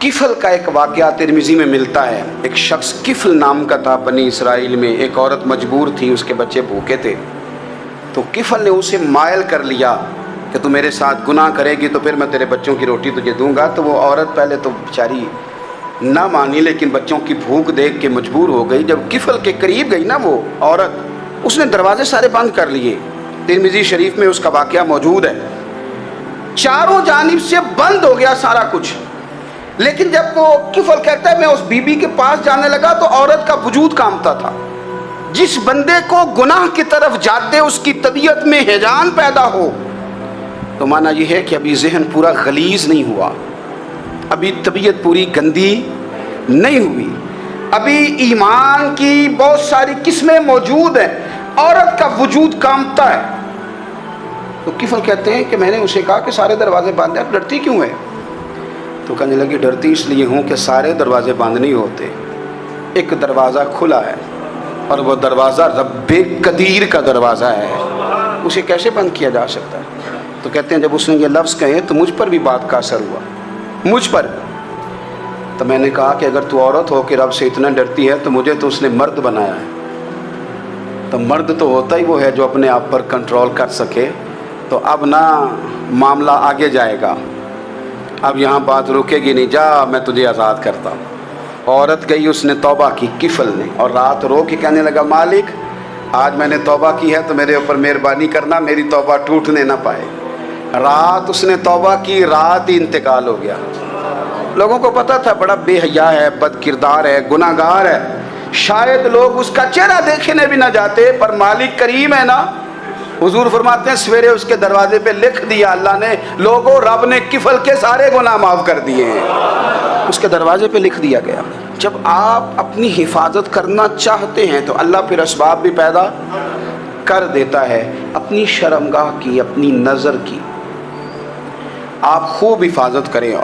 किफल का एक वाक़या तिरमिज़ी में मिलता है। एक शख्स किफल नाम का था बनी इसराइल में। एक औरत मजबूर थी, उसके बच्चे भूखे थे, तो किफल ने उसे मायल कर लिया कि तू मेरे साथ गुनाह करेगी तो फिर मैं तेरे बच्चों की रोटी तुझे दूंगा। तो वो औरत पहले तो बेचारी ना मानी, लेकिन बच्चों की भूख देख के मजबूर हो गई। जब किफल के करीब गई ना वो औरत, उसने दरवाजे सारे बंद कर लिए। तिरमिज़ी शरीफ में उसका वाक़या मौजूद है। चारों जानिब से बंद हो गया सारा कुछ। लेकिन जब वो किफल कहता है मैं उस बीबी के पास जाने लगा तो औरत का वजूद कांपता था। जिस बंदे को गुनाह की तरफ जाते उसकी तबीयत में हिजान पैदा हो, तो माना यह है कि अभी जहन पूरा गलीज नहीं हुआ, अभी तबीयत पूरी गंदी नहीं हुई, अभी ईमान की बहुत सारी किस्में मौजूद हैं, औरत का वजूद कांपता है। तो किफल कहते हैं कि मैंने उसे कहा कि सारे दरवाजे बंद हैं, डरती क्यों है? तो कहने लगी डरती इसलिए हूँ कि सारे दरवाजे बंद नहीं होते, एक दरवाज़ा खुला है और वो दरवाज़ा रब्बे कदीर का दरवाज़ा है, उसे कैसे बंद किया जा सकता है? तो कहते हैं जब उसने ये लफ्ज़ कहे तो मुझ पर भी बात का असर हुआ, मुझ पर। तो मैंने कहा कि अगर तू औरत हो कि रब से इतना डरती है तो मुझे तो उसने मर्द बनाया है, तो मर्द तो होता ही वो है जो अपने आप पर कंट्रोल कर सके। तो अब ना मामला आगे जाएगा, अब यहाँ बात रुकेगी नहीं, जा मैं तुझे आज़ाद करता हूँ। औरत गई, उसने तौबा की किफल ने, और रात रो के कहने लगा मालिक आज मैंने तौबा की है तो मेरे ऊपर मेहरबानी करना, मेरी तौबा टूटने ना पाए। रात उसने तौबा की, रात ही इंतकाल हो गया। लोगों को पता था बड़ा बेहया है, बद किरदार है, गुनाहगार है, शायद लोग उसका चेहरा देखने भी ना जाते, पर मालिक करीम है ना। हुजूर फरमाते हैं सवेरे उसके दरवाजे पे लिख दिया अल्लाह ने, लोगों रब ने किफल के सारे गुनाह माफ़ कर दिए हैं, उसके दरवाजे पे लिख दिया गया। जब आप अपनी हिफाजत करना चाहते हैं तो अल्लाह फिर असबाब भी पैदा कर देता है। अपनी शर्मगाह की, अपनी नज़र की आप खूब हिफाजत करें।